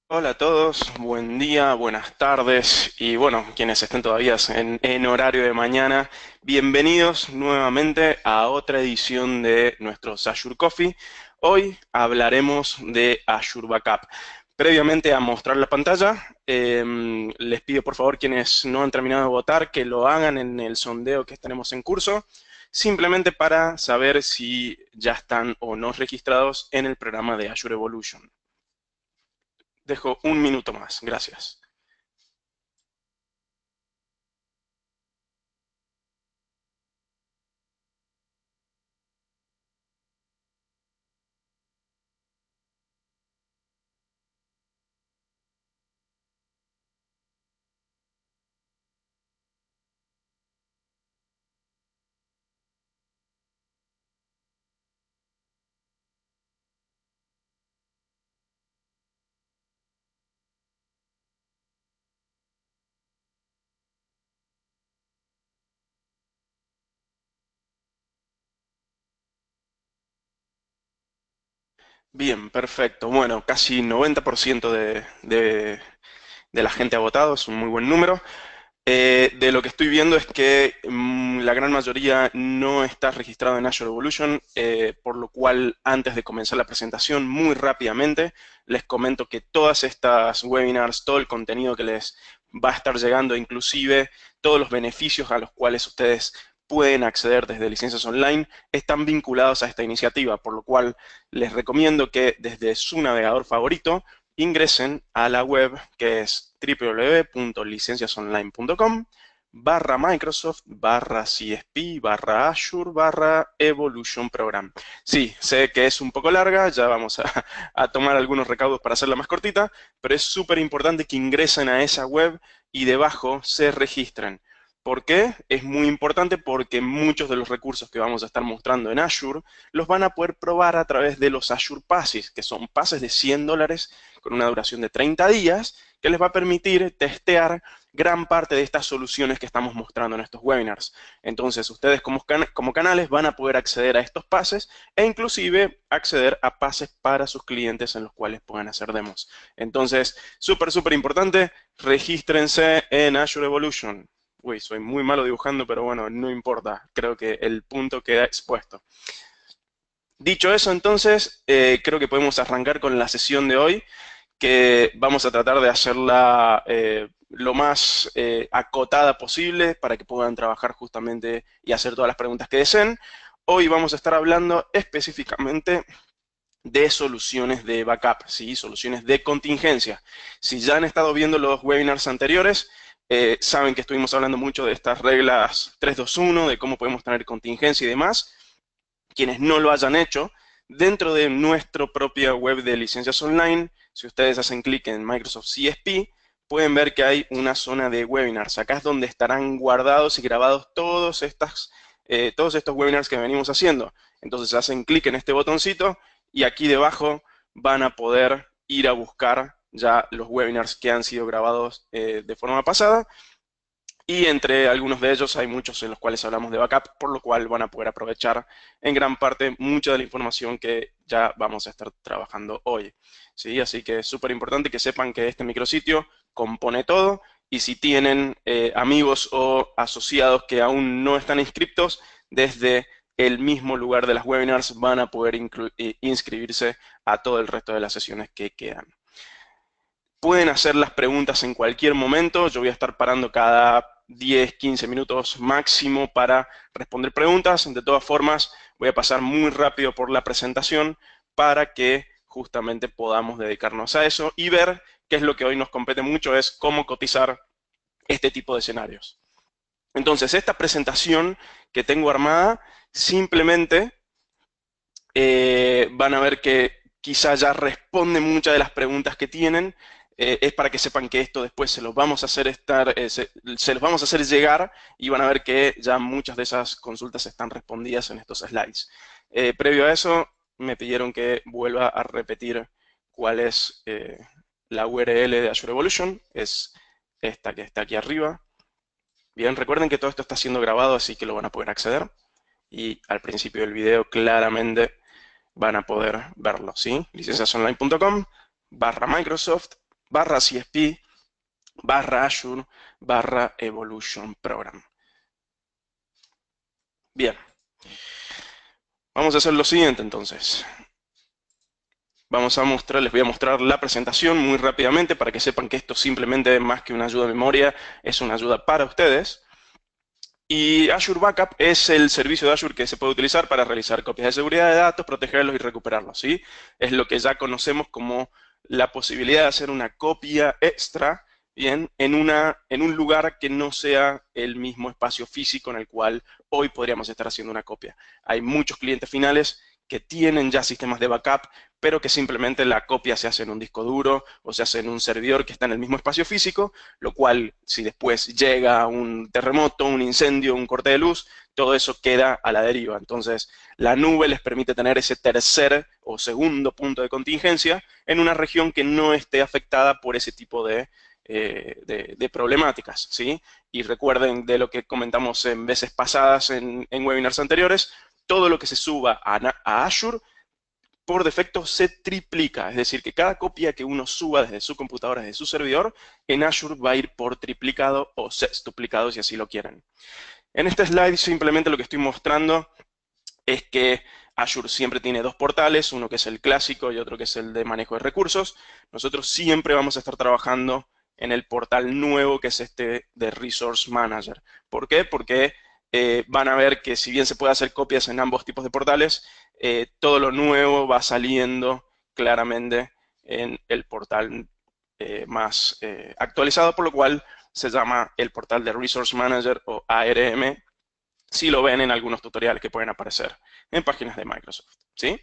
Hola a todos, buen día, buenas tardes y bueno, quienes estén todavía en horario de mañana, bienvenidos nuevamente a otra edición de nuestros Azure Coffee. Hoy hablaremos de Azure Backup. Previamente a mostrar la pantalla, les pido por favor quienes no han terminado de votar que lo hagan en el sondeo que tenemos en curso, simplemente para saber si ya están o no registrados en el programa de Azure Evolution. Dejo un minuto más. Gracias. Bien, perfecto. Bueno, casi 90% de la gente ha votado, es un muy buen número. De lo que estoy viendo es que la gran mayoría no está registrado en Azure Evolution, por lo cual antes de comenzar la presentación, muy rápidamente, les comento que todas estas webinars, todo el contenido que les va a estar llegando, inclusive todos los beneficios a los cuales ustedes pueden acceder desde Licencias Online, están vinculados a esta iniciativa, por lo cual les recomiendo que desde su navegador favorito ingresen a la web que es www.licenciasonline.com /Microsoft /CSP /Azure /Evolution Program. Sí, sé que es un poco larga, ya vamos a tomar algunos recaudos para hacerla más cortita, pero es súper importante que ingresen a esa web y debajo se registren. ¿Por qué? Es muy importante porque muchos de los recursos que vamos a estar mostrando en Azure los van a poder probar a través de los Azure Passes, que son pases de $100 con una duración de 30 días, que les va a permitir testear gran parte de estas soluciones que estamos mostrando en estos webinars. Entonces, ustedes como canales van a poder acceder a estos pases e inclusive acceder a pases para sus clientes en los cuales puedan hacer demos. Entonces, súper importante, regístrense en Azure Evolution. Uy, soy muy malo dibujando, pero bueno, no importa. Creo que el punto queda expuesto. Dicho eso, entonces, creo que podemos arrancar con la sesión de hoy, que vamos a tratar de hacerla lo más acotada posible para que puedan trabajar justamente y hacer todas las preguntas que deseen. Hoy vamos a estar hablando específicamente de soluciones de backup, ¿sí? Soluciones de contingencia. Si ya han estado viendo los webinars anteriores, saben que estuvimos hablando mucho de estas reglas 321, de cómo podemos tener contingencia y demás. Quienes no lo hayan hecho, dentro de nuestra propia web de licencias online, si ustedes hacen clic en Microsoft CSP, pueden ver que hay una zona de webinars. Acá es donde estarán guardados y grabados todos estos webinars que venimos haciendo. Entonces hacen clic en este botoncito y aquí debajo van a poder ir a buscar ya los webinars que han sido grabados de forma pasada, y entre algunos de ellos hay muchos en los cuales hablamos de backup, por lo cual van a poder aprovechar en gran parte mucha de la información que ya vamos a estar trabajando hoy. ¿Sí? Así que es súper importante que sepan que este micrositio compone todo, y si tienen amigos o asociados que aún no están inscriptos, desde el mismo lugar de las webinars van a poder inscribirse a todo el resto de las sesiones que quedan. Pueden hacer las preguntas en cualquier momento. Yo voy a estar parando cada 10, 15 minutos máximo para responder preguntas. De todas formas, voy a pasar muy rápido por la presentación para que justamente podamos dedicarnos a eso y ver qué es lo que hoy nos compete mucho, es cómo cotizar este tipo de escenarios. Entonces, esta presentación que tengo armada, simplemente van a ver que quizá ya responde muchas de las preguntas que tienen. Es para que sepan que esto después se los vamos a hacer se los vamos a hacer llegar, y van a ver que ya muchas de esas consultas están respondidas en estos slides. Previo a eso, me pidieron que vuelva a repetir cuál es la URL de Azure Evolution. Es esta que está aquí arriba. Bien, recuerden que todo esto está siendo grabado, así que lo van a poder acceder. Y al principio del video claramente van a poder verlo, ¿sí? licenciasonline.com /Microsoft barra CSP, barra Azure, barra Evolution Program. Bien, vamos a hacer lo siguiente entonces. Les voy a mostrar la presentación muy rápidamente para que sepan que esto simplemente más que una ayuda de memoria, es una ayuda para ustedes. Y Azure Backup es el servicio de Azure que se puede utilizar para realizar copias de seguridad de datos, protegerlos y recuperarlos, ¿sí? Es lo que ya conocemos como la posibilidad de hacer una copia extra, bien, en un lugar que no sea el mismo espacio físico en el cual hoy podríamos estar haciendo una copia. Hay muchos clientes finales que tienen ya sistemas de backup, pero que simplemente la copia se hace en un disco duro o se hace en un servidor que está en el mismo espacio físico, lo cual si después llega un terremoto, un incendio, un corte de luz, todo eso queda a la deriva. Entonces, la nube les permite tener ese tercer o segundo punto de contingencia en una región que no esté afectada por ese tipo de problemáticas, ¿sí? Y recuerden de lo que comentamos en veces pasadas en webinars anteriores, todo lo que se suba a Azure por defecto se triplica, es decir, que cada copia que uno suba desde su computadora, desde su servidor, en Azure va a ir por triplicado o sextuplicado si así lo quieren. En este slide simplemente lo que estoy mostrando es que Azure siempre tiene dos portales, uno que es el clásico y otro que es el de manejo de recursos. Nosotros siempre vamos a estar trabajando en el portal nuevo que es este de Resource Manager. ¿Por qué? Porque van a ver que si bien se puede hacer copias en ambos tipos de portales, todo lo nuevo va saliendo claramente en el portal más actualizado, por lo cual se llama el portal de Resource Manager o ARM, si lo ven en algunos tutoriales que pueden aparecer en páginas de Microsoft, ¿sí?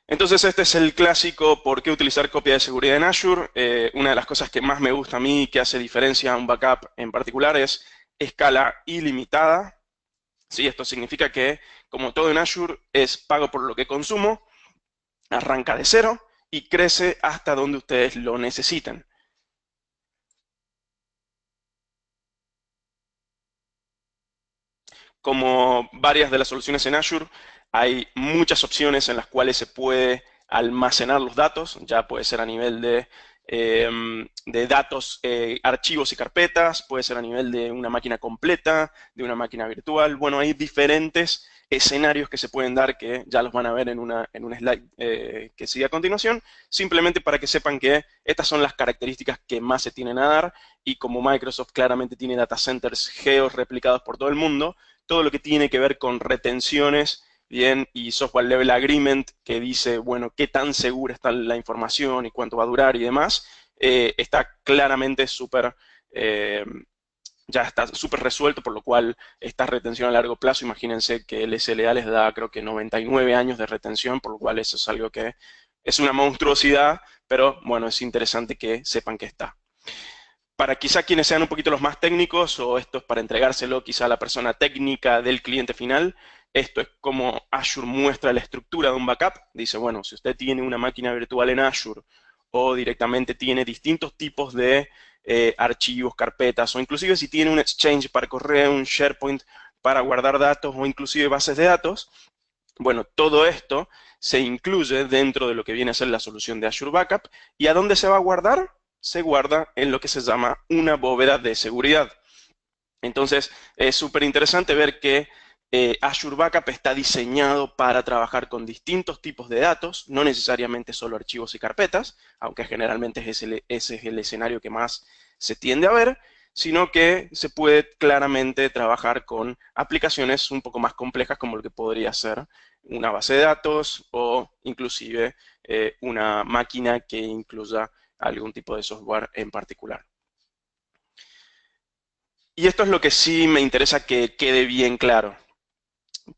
Entonces este es el clásico por qué utilizar copia de seguridad en Azure. Una de las cosas que más me gusta a mí, que hace diferencia a un backup en particular, es escala ilimitada. ¿Sí? Esto significa que, como todo en Azure, es pago por lo que consumo, arranca de cero y crece hasta donde ustedes lo necesiten. Como varias de las soluciones en Azure, hay muchas opciones en las cuales se puede almacenar los datos, ya puede ser a nivel de datos, archivos y carpetas, puede ser a nivel de una máquina completa, de una máquina virtual. Bueno, hay diferentes escenarios que se pueden dar que ya los van a ver en un slide que sigue a continuación, simplemente para que sepan que estas son las características que más se tienen a dar y como Microsoft claramente tiene data centers georreplicados por todo el mundo, todo lo que tiene que ver con retenciones, bien, y software level agreement, que dice, bueno, qué tan segura está la información y cuánto va a durar y demás, está claramente ya está súper resuelto, por lo cual esta retención a largo plazo, imagínense que el SLA les da creo que 99 años de retención, por lo cual eso es algo que es una monstruosidad, pero bueno, es interesante que sepan que está. Para quizá quienes sean un poquito los más técnicos, o esto es para entregárselo quizá a la persona técnica del cliente final, esto es como Azure muestra la estructura de un backup. Dice, bueno, si usted tiene una máquina virtual en Azure o directamente tiene distintos tipos de archivos, carpetas, o inclusive si tiene un Exchange para correo, un SharePoint para guardar datos o inclusive bases de datos, bueno, todo esto se incluye dentro de lo que viene a ser la solución de Azure Backup. ¿Y a dónde se va a guardar? Se guarda en lo que se llama una bóveda de seguridad. Entonces, es súper interesante ver que Azure Backup está diseñado para trabajar con distintos tipos de datos, no necesariamente solo archivos y carpetas, aunque generalmente ese es el escenario que más se tiende a ver, sino que se puede claramente trabajar con aplicaciones un poco más complejas como lo que podría ser una base de datos o inclusive una máquina que incluya algún tipo de software en particular. Y esto es lo que sí me interesa que quede bien claro.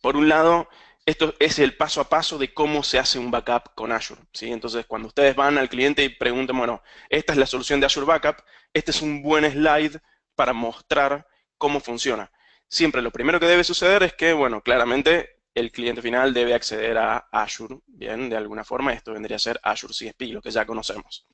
Por un lado, esto es el paso a paso de cómo se hace un backup con Azure, ¿sí? Entonces, cuando ustedes van al cliente y pregunten, bueno, esta es la solución de Azure Backup, este es un buen slide para mostrar cómo funciona. Siempre lo primero que debe suceder es que, bueno, claramente el cliente final debe acceder a Azure, bien, de alguna forma, esto vendría a ser Azure CSP, lo que ya conocemos.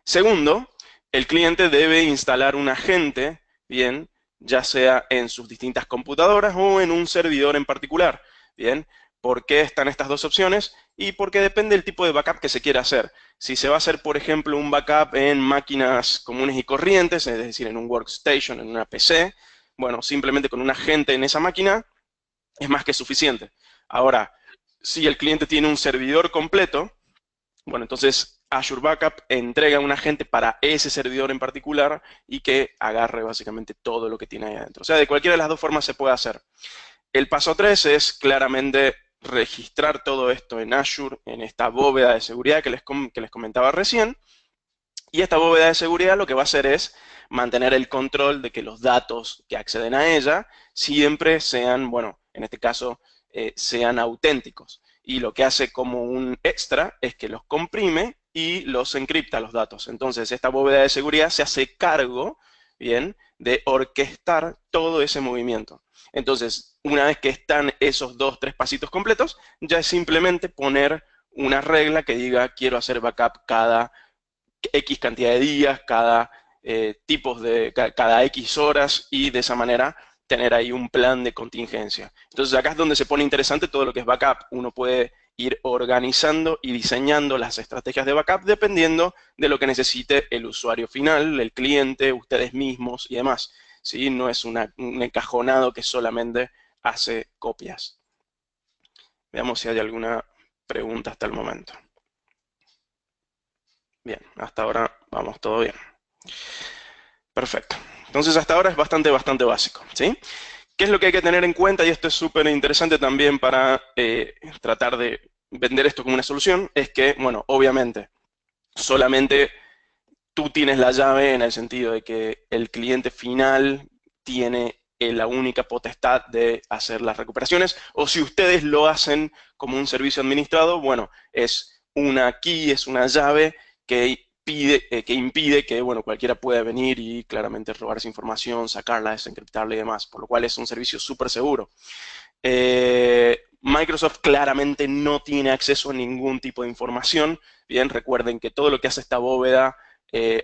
Segundo, el cliente debe instalar un agente, bien, ya sea en sus distintas computadoras o en un servidor en particular, bien. ¿Por qué están estas dos opciones? Y porque depende del tipo de backup que se quiera hacer. Si se va a hacer, por ejemplo, un backup en máquinas comunes y corrientes, es decir, en un workstation, en una PC, bueno, simplemente con un agente en esa máquina es más que suficiente. Ahora, si el cliente tiene un servidor completo, bueno, entonces Azure Backup entrega un agente para ese servidor en particular y que agarre básicamente todo lo que tiene ahí adentro. O sea, de cualquiera de las dos formas se puede hacer. El paso 3 es claramente registrar todo esto en Azure, en esta bóveda de seguridad que les comentaba recién. Y esta bóveda de seguridad lo que va a hacer es mantener el control de que los datos que acceden a ella siempre sean, bueno, en este caso, sean auténticos. Y lo que hace como un extra es que los comprime y los encripta los datos. Entonces, esta bóveda de seguridad se hace cargo, bien, de orquestar todo ese movimiento. Entonces, una vez que están esos 2, 3 pasitos completos, ya es simplemente poner una regla que diga quiero hacer backup cada X cantidad de días, cada X horas y de esa manera tener ahí un plan de contingencia. Entonces acá es donde se pone interesante todo lo que es backup. Uno puede ir organizando y diseñando las estrategias de backup dependiendo de lo que necesite el usuario final, el cliente, ustedes mismos y demás. ¿Sí? No es un encajonado que solamente hace copias. Veamos si hay alguna pregunta hasta el momento. Bien, hasta ahora vamos todo bien. Perfecto. Entonces hasta ahora es bastante básico, ¿sí? ¿Qué es lo que hay que tener en cuenta? Y esto es súper interesante también para tratar de vender esto como una solución, es que, bueno, obviamente, solamente tú tienes la llave en el sentido de que el cliente final tiene la única potestad de hacer las recuperaciones, o si ustedes lo hacen como un servicio administrado, bueno, es una key, es una llave que impide que, bueno, cualquiera pueda venir y claramente robar esa información, sacarla, desencriptarla y demás, por lo cual es un servicio súper seguro. Microsoft claramente no tiene acceso a ningún tipo de información. Bien, recuerden que todo lo que hace esta bóveda,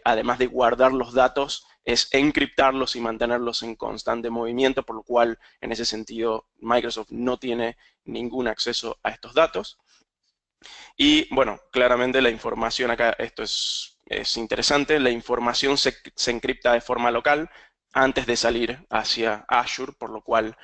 además de guardar los datos, es encriptarlos y mantenerlos en constante movimiento, por lo cual, en ese sentido, Microsoft no tiene ningún acceso a estos datos. Y, bueno, claramente la información acá, esto es interesante, la información se encripta de forma local antes de salir hacia Azure, por lo cual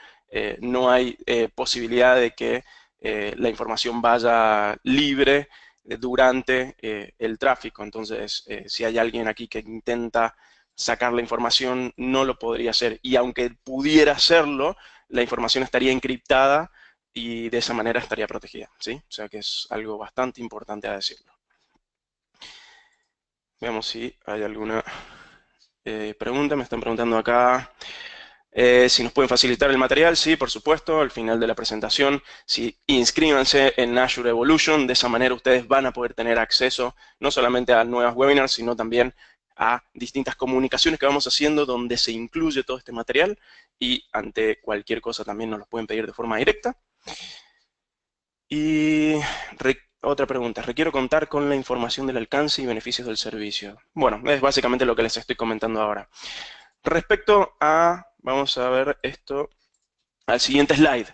no hay posibilidad de que la información vaya libre durante el tráfico. Entonces, si hay alguien aquí que intenta sacar la información, no lo podría hacer. Y aunque pudiera hacerlo, la información estaría encriptada y de esa manera estaría protegida, ¿sí? O sea que es algo bastante importante a decirlo. Veamos si hay alguna pregunta. Me están preguntando acá si nos pueden facilitar el material. Sí, por supuesto, al final de la presentación. Sí, inscríbanse en Azure Evolution. De esa manera ustedes van a poder tener acceso no solamente a nuevas webinars, sino también a distintas comunicaciones que vamos haciendo donde se incluye todo este material y ante cualquier cosa también nos lo pueden pedir de forma directa. Y otra pregunta, requiero contar con la información del alcance y beneficios del servicio. Bueno, es básicamente lo que les estoy comentando ahora. Respecto a, vamos a ver esto, al siguiente slide.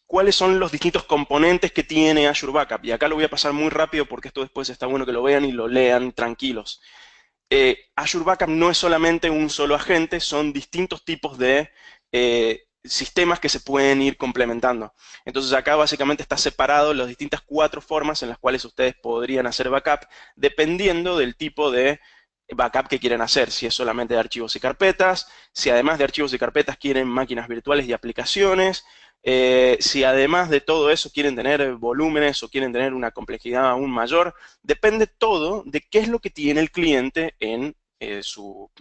¿Cuáles son los distintos componentes que tiene Azure Backup? Y acá lo voy a pasar muy rápido porque esto después está bueno que lo vean y lo lean tranquilos. Azure Backup no es solamente un solo agente, son distintos tipos de sistemas que se pueden ir complementando. Entonces acá básicamente está separado las distintas 4 formas en las cuales ustedes podrían hacer backup, dependiendo del tipo de backup que quieren hacer, si es solamente de archivos y carpetas, si además de archivos y carpetas quieren máquinas virtuales y aplicaciones, si además de todo eso quieren tener volúmenes o quieren tener una complejidad aún mayor, depende todo de qué es lo que tiene el cliente en su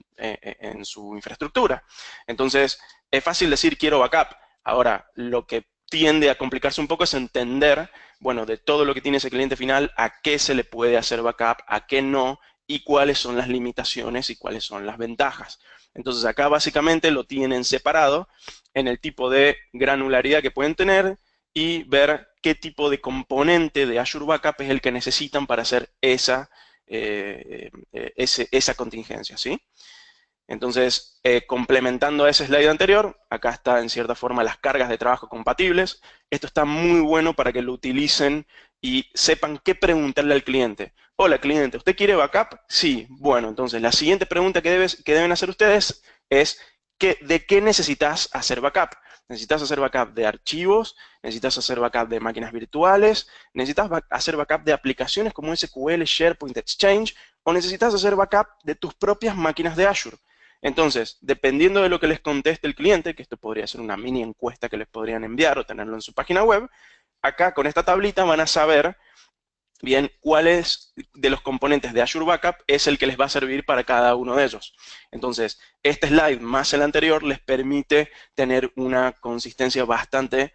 infraestructura. Entonces, es fácil decir quiero backup. Ahora, lo que tiende a complicarse un poco es entender, bueno, de todo lo que tiene ese cliente final, a qué se le puede hacer backup, a qué no, y cuáles son las limitaciones y cuáles son las ventajas. Entonces acá básicamente lo tienen separado en el tipo de granularidad que pueden tener y ver qué tipo de componente de Azure Backup es el que necesitan para hacer esa contingencia, ¿sí? Entonces, complementando a ese slide anterior, acá está en cierta forma las cargas de trabajo compatibles. Esto está muy bueno para que lo utilicen y sepan qué preguntarle al cliente. Hola cliente, ¿usted quiere backup? Sí. Bueno, entonces la siguiente pregunta que deben hacer ustedes es ¿de qué necesitas hacer backup? ¿Necesitas hacer backup de archivos? ¿Necesitas hacer backup de máquinas virtuales? ¿Necesitas hacer backup de aplicaciones como SQL, SharePoint, Exchange? ¿O necesitas hacer backup de tus propias máquinas de Azure? Entonces, dependiendo de lo que les conteste el cliente, que esto podría ser una mini encuesta que les podrían enviar o tenerlo en su página web, acá con esta tablita van a saber bien cuáles de los componentes de Azure Backup es el que les va a servir para cada uno de ellos. Entonces, este slide más el anterior les permite tener una consistencia bastante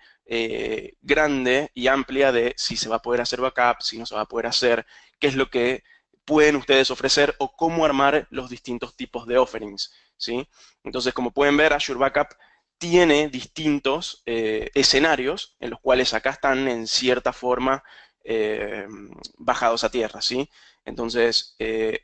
grande y amplia de si se va a poder hacer backup, si no se va a poder hacer, qué es lo que pueden ustedes ofrecer o cómo armar los distintos tipos de offerings, ¿sí? Entonces, como pueden ver, Azure Backup tiene distintos escenarios en los cuales acá están en cierta forma bajados a tierra, ¿sí? Entonces,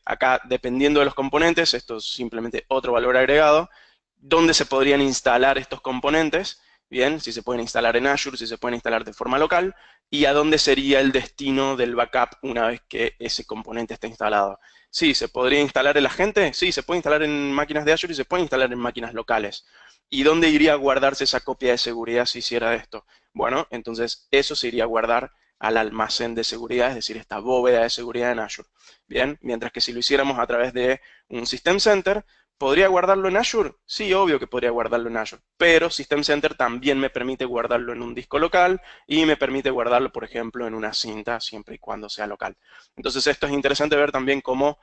acá, dependiendo de los componentes, esto es simplemente otro valor agregado, ¿dónde se podrían instalar estos componentes? Bien, si se pueden instalar en Azure, si se pueden instalar de forma local, y a dónde sería el destino del backup una vez que ese componente esté instalado. Sí, ¿se podría instalar el agente? Sí, se puede instalar en máquinas de Azure y se puede instalar en máquinas locales. ¿Y dónde iría a guardarse esa copia de seguridad si hiciera esto? Bueno, entonces eso se iría a guardar al almacén de seguridad, es decir, esta bóveda de seguridad en Azure. Bien, mientras que si lo hiciéramos a través de un System Center, ¿podría guardarlo en Azure? Sí, obvio que podría guardarlo en Azure, pero System Center también me permite guardarlo en un disco local y me permite guardarlo, por ejemplo, en una cinta, siempre y cuando sea local. Entonces esto es interesante ver también cómo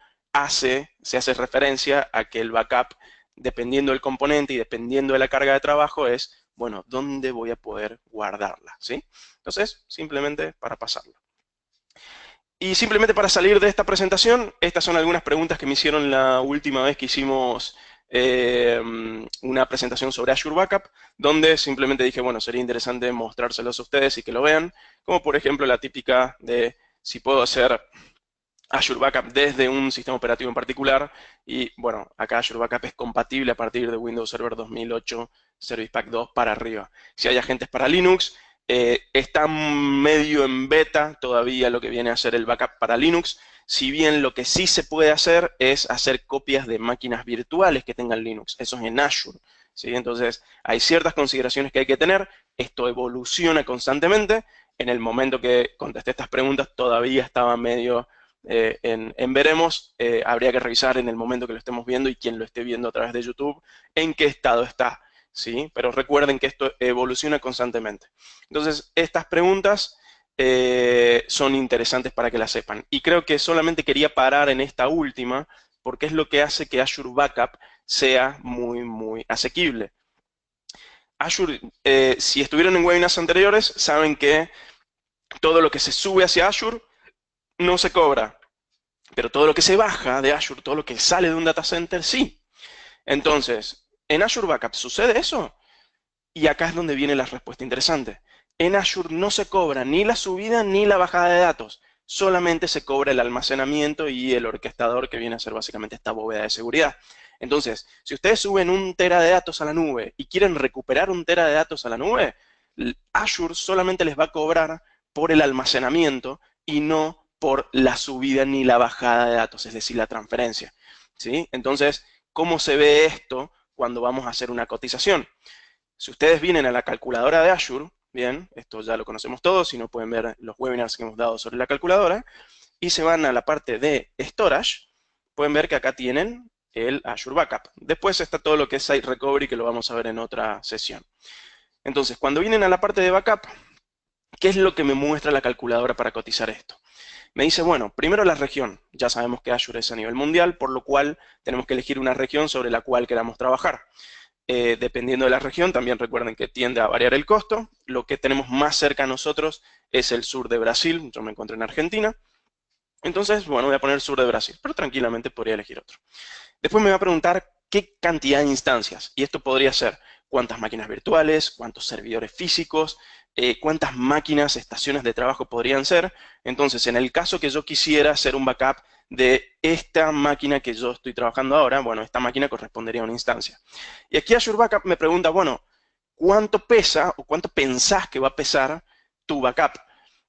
se hace referencia a que el backup, dependiendo del componente y dependiendo de la carga de trabajo, es, bueno, ¿dónde voy a poder guardarla? ¿Sí? Entonces, simplemente para pasarlo. Y simplemente para salir de esta presentación, estas son algunas preguntas que me hicieron la última vez que hicimos una presentación sobre Azure Backup, donde simplemente dije, bueno, sería interesante mostrárselos a ustedes y que lo vean, como por ejemplo la típica de si puedo hacer Azure Backup desde un sistema operativo en particular, y bueno, acá Azure Backup es compatible a partir de Windows Server 2008 Service Pack 2 para arriba. Si hay agentes para Linux, está medio en beta todavía lo que viene a ser el backup para Linux, si bien lo que sí se puede hacer es hacer copias de máquinas virtuales que tengan Linux, eso es en Azure, ¿sí? Entonces hay ciertas consideraciones que hay que tener, esto evoluciona constantemente, en el momento que contesté estas preguntas todavía estaba medio en veremos, habría que revisar en el momento que lo estemos viendo y quien lo esté viendo a través de YouTube, en qué estado está, ¿sí? Pero recuerden que esto evoluciona constantemente. Entonces, estas preguntas son interesantes para que las sepan. Y creo que solamente quería parar en esta última, porque es lo que hace que Azure Backup sea muy, muy asequible. Azure, si estuvieron en webinars anteriores, saben que todo lo que se sube hacia Azure no se cobra, pero todo lo que se baja de Azure, todo lo que sale de un data center, sí. Entonces, ¿en Azure Backup sucede eso? Y acá es donde viene la respuesta interesante. En Azure no se cobra ni la subida ni la bajada de datos, solamente se cobra el almacenamiento y el orquestador, que viene a ser básicamente esta bóveda de seguridad. Entonces, si ustedes suben 1 TB de datos a la nube y quieren recuperar 1 TB de datos a la nube, Azure solamente les va a cobrar por el almacenamiento y no por la subida ni la bajada de datos, es decir, la transferencia, ¿sí? Entonces, ¿cómo se ve esto cuando vamos a hacer una cotización? Si ustedes vienen a la calculadora de Azure, bien, esto ya lo conocemos todos, si no pueden ver los webinars que hemos dado sobre la calculadora, y se van a la parte de Storage, pueden ver que acá tienen el Azure Backup. Después está todo lo que es Site Recovery, que lo vamos a ver en otra sesión. Entonces, cuando vienen a la parte de Backup, ¿qué es lo que me muestra la calculadora para cotizar esto? Me dice, bueno, primero la región. Ya sabemos que Azure es a nivel mundial, por lo cual tenemos que elegir una región sobre la cual queramos trabajar. Dependiendo de la región, también recuerden que tiende a variar el costo. Lo que tenemos más cerca a nosotros es el sur de Brasil. Yo me encuentro en Argentina. Entonces, bueno, voy a poner sur de Brasil, pero tranquilamente podría elegir otro. Después me va a preguntar qué cantidad de instancias. Y esto podría ser cuántas máquinas virtuales, cuántos servidores físicos, cuántas máquinas, estaciones de trabajo podrían ser. Entonces, en el caso que yo quisiera hacer un backup de esta máquina que yo estoy trabajando ahora. Bueno, esta máquina correspondería a una instancia. Y aquí Azure Backup me pregunta, bueno, ¿cuánto pesa o cuánto pensás que va a pesar tu backup?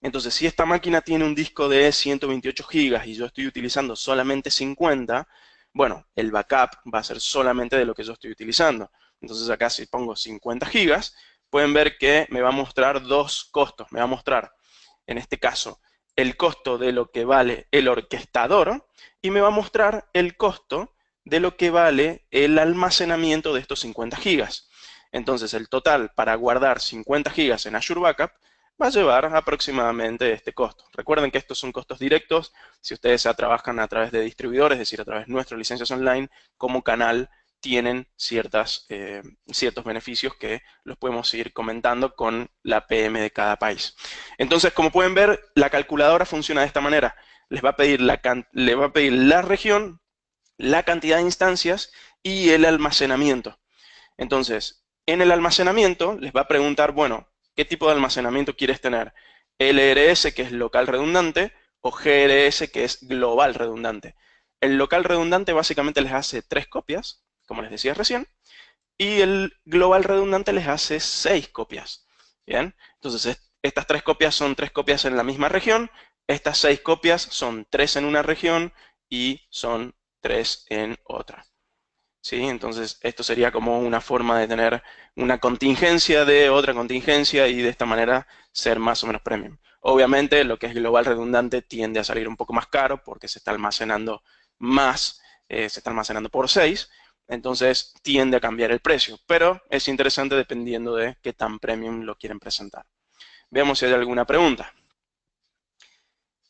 Entonces, si esta máquina tiene un disco de 128 gigas y yo estoy utilizando solamente 50, bueno, el backup va a ser solamente de lo que yo estoy utilizando. Entonces acá si pongo 50 gigas, pueden ver que me va a mostrar dos costos. Me va a mostrar, en este caso, el costo de lo que vale el orquestador y me va a mostrar el costo de lo que vale el almacenamiento de estos 50 gigas. Entonces el total para guardar 50 gigas en Azure Backup va a llevar aproximadamente este costo. Recuerden que estos son costos directos. Si ustedes trabajan a través de distribuidores, es decir, a través de nuestras licencias online, como canal tienen ciertos beneficios que los podemos ir comentando con la PM de cada país. Entonces, como pueden ver, la calculadora funciona de esta manera. Les va a pedir la región, la cantidad de instancias y el almacenamiento. Entonces, en el almacenamiento les va a preguntar, bueno, ¿qué tipo de almacenamiento quieres tener? LRS, que es local redundante, o GRS, que es global redundante. El local redundante básicamente les hace 3 copias, como les decía recién, y el global redundante les hace 6 copias. ¿Bien? Entonces, estas 3 copias son 3 copias en la misma región, estas 6 copias son 3 en una región y son 3 en otra. ¿Sí? Entonces, esto sería como una forma de tener una contingencia de otra contingencia y de esta manera ser más o menos premium. Obviamente, lo que es global redundante tiende a salir un poco más caro porque se está almacenando más, se está almacenando por 6, entonces tiende a cambiar el precio, pero es interesante dependiendo de qué tan premium lo quieren presentar. Veamos si hay alguna pregunta.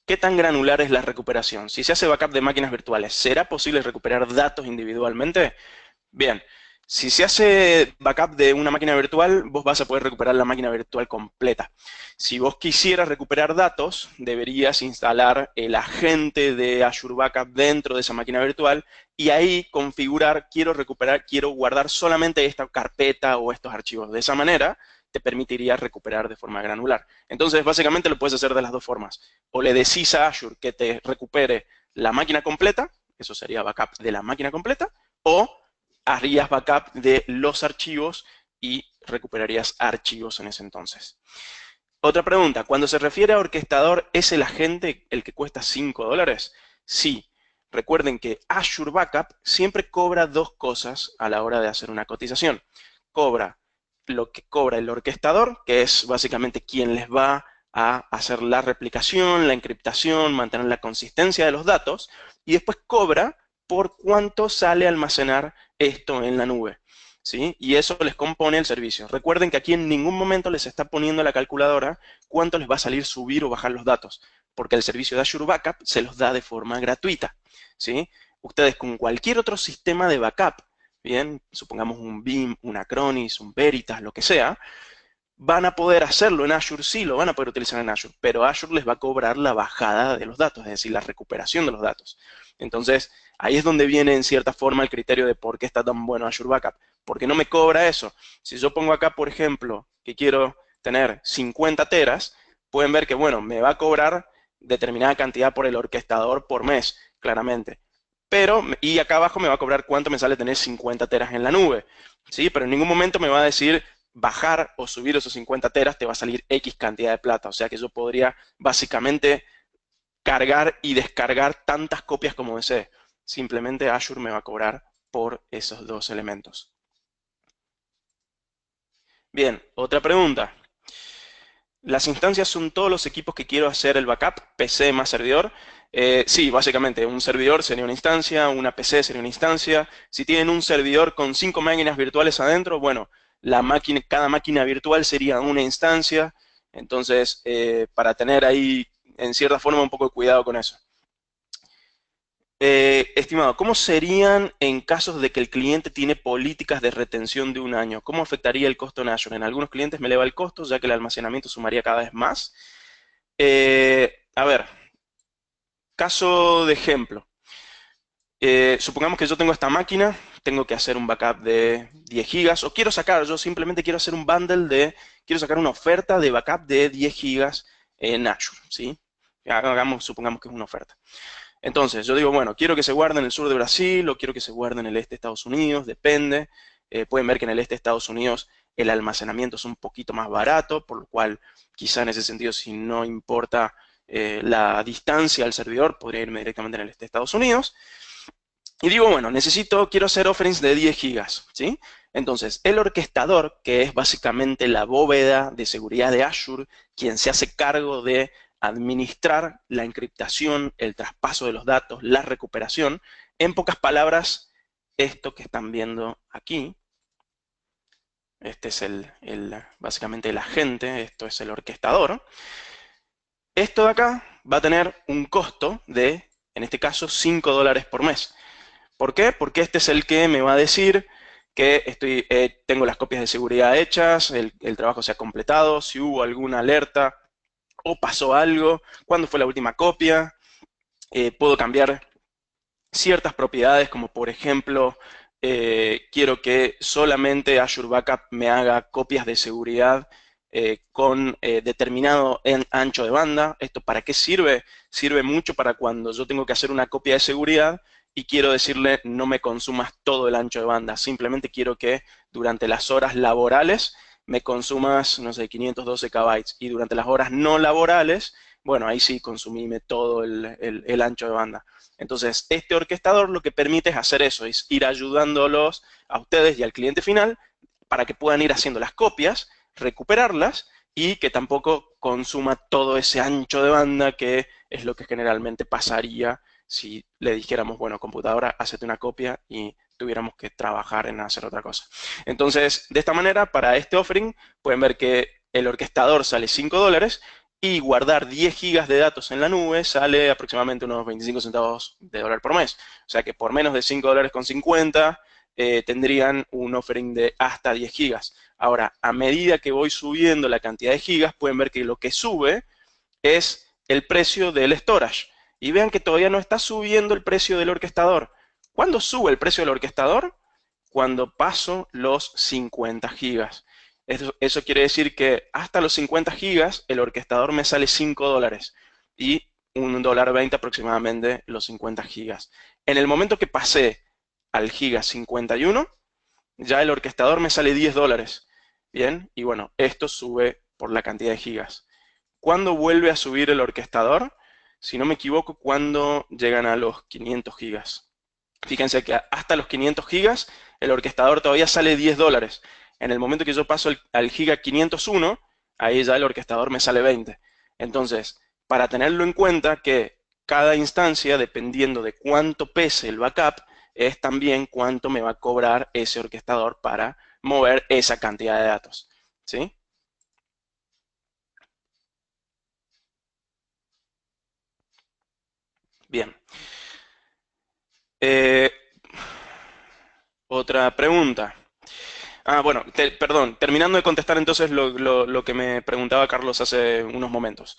¿Qué tan granular es la recuperación? Si se hace backup de máquinas virtuales, ¿será posible recuperar datos individualmente? Bien, si se hace backup de una máquina virtual, vos vas a poder recuperar la máquina virtual completa. Si vos quisieras recuperar datos, deberías instalar el agente de Azure Backup dentro de esa máquina virtual y ahí configurar, quiero guardar solamente esta carpeta o estos archivos. De esa manera, te permitiría recuperar de forma granular. Entonces, básicamente lo puedes hacer de las dos formas. O le decís a Azure que te recupere la máquina completa, eso sería backup de la máquina completa, o harías backup de los archivos y recuperarías archivos en ese entonces. Otra pregunta, cuando se refiere a orquestador, ¿es el agente el que cuesta $5? Sí. Recuerden que Azure Backup siempre cobra dos cosas a la hora de hacer una cotización. Cobra lo que cobra el orquestador, que es básicamente quien les va a hacer la replicación, la encriptación, mantener la consistencia de los datos, y después cobra por cuánto sale a almacenar esto en la nube. ¿Sí? Y eso les compone el servicio. Recuerden que aquí en ningún momento les está poniendo la calculadora cuánto les va a salir subir o bajar los datos, porque el servicio de Azure Backup se los da de forma gratuita. ¿Sí? Ustedes con cualquier otro sistema de backup, bien, supongamos un Veeam, un Acronis, un Veritas, lo que sea, van a poder hacerlo en Azure, sí, lo van a poder utilizar en Azure, pero Azure les va a cobrar la bajada de los datos, es decir, la recuperación de los datos. Entonces, ahí es donde viene en cierta forma el criterio de por qué está tan bueno Azure Backup. Porque no me cobra eso. Si yo pongo acá, por ejemplo, que quiero tener 50 teras, pueden ver que, bueno, me va a cobrar determinada cantidad por el orquestador por mes, claramente. Pero, y acá abajo me va a cobrar cuánto me sale tener 50 teras en la nube. ¿Sí? Pero en ningún momento me va a decir bajar o subir esos 50 teras, te va a salir X cantidad de plata. O sea que yo podría básicamente cargar y descargar tantas copias como desee. Simplemente Azure me va a cobrar por esos dos elementos. Bien, otra pregunta. ¿Las instancias son todos los equipos que quiero hacer el backup, PC más servidor? Sí, básicamente, un servidor sería una instancia, una PC sería una instancia. Si tienen un servidor con 5 máquinas virtuales adentro, bueno, cada máquina virtual sería una instancia. Entonces, para tener ahí, en cierta forma, un poco de cuidado con eso. Estimado, ¿cómo serían en casos de que el cliente tiene políticas de retención de un año? ¿Cómo afectaría el costo en Azure? En algunos clientes me eleva el costo, ya que el almacenamiento sumaría cada vez más. A ver, caso de ejemplo. Supongamos que yo tengo esta máquina, tengo que hacer un backup de 10 gigas, o yo simplemente quiero hacer un bundle quiero sacar una oferta de backup de 10 gigas en Azure, ¿sí? Supongamos que es una oferta. Entonces, yo digo, bueno, quiero que se guarde en el sur de Brasil o quiero que se guarde en el este de Estados Unidos, depende. Pueden ver que en el este de Estados Unidos el almacenamiento es un poquito más barato, por lo cual quizá en ese sentido, si no importa la distancia al servidor, podría irme directamente en el este de Estados Unidos. Y digo, bueno, quiero hacer offerings de 10 gigas, ¿sí? Entonces, el orquestador, que es básicamente la bóveda de seguridad de Azure, quien se hace cargo de administrar la encriptación, el traspaso de los datos, la recuperación, en pocas palabras, esto que están viendo aquí, este es básicamente el agente, esto es el orquestador. Esto de acá va a tener un costo de, en este caso, $5 por mes. ¿Por qué? Porque este es el que me va a decir que tengo las copias de seguridad hechas, el trabajo se ha completado, si hubo alguna alerta o pasó algo, cuándo fue la última copia. Puedo cambiar ciertas propiedades, como por ejemplo, quiero que solamente Azure Backup me haga copias de seguridad con determinado ancho de banda. ¿Esto para qué sirve? Sirve mucho para cuando yo tengo que hacer una copia de seguridad y quiero decirle no me consumas todo el ancho de banda, simplemente quiero que durante las horas laborales me consumas, no sé, 512 KB y durante las horas no laborales, bueno, ahí sí consumime todo el ancho de banda. Entonces, este orquestador lo que permite es hacer eso, es ir ayudándolos a ustedes y al cliente final para que puedan ir haciendo las copias, recuperarlas y que tampoco consuma todo ese ancho de banda que es lo que generalmente pasaría si le dijéramos, bueno, computadora, hacete una copia y tuviéramos que trabajar en hacer otra cosa. Entonces, de esta manera, para este offering, pueden ver que el orquestador sale $5 y guardar 10 gigas de datos en la nube sale aproximadamente unos 25 centavos de dólar por mes. O sea que por menos de $5.50 tendrían un offering de hasta 10 gigas. Ahora, a medida que voy subiendo la cantidad de gigas, pueden ver que lo que sube es el precio del storage. Y vean que todavía no está subiendo el precio del orquestador. ¿Cuándo sube el precio del orquestador? Cuando paso los 50 gigas. Eso quiere decir que hasta los 50 gigas el orquestador me sale $5 y $1.20 aproximadamente los 50 gigas. En el momento que pasé al giga 51, ya el orquestador me sale $10. Bien, y bueno, esto sube por la cantidad de gigas. ¿Cuándo vuelve a subir el orquestador? Si no me equivoco, cuando llegan a los 500 gigas. Fíjense que hasta los 500 gigas el orquestador todavía sale $10. En el momento que yo paso al giga 501, ahí ya el orquestador me sale 20. Entonces, para tenerlo en cuenta que cada instancia, dependiendo de cuánto pese el backup, es también cuánto me va a cobrar ese orquestador para mover esa cantidad de datos. ¿Sí? Bien. Eh, Otra pregunta. Bueno, perdón, terminando de contestar entonces lo que me preguntaba Carlos hace unos momentos.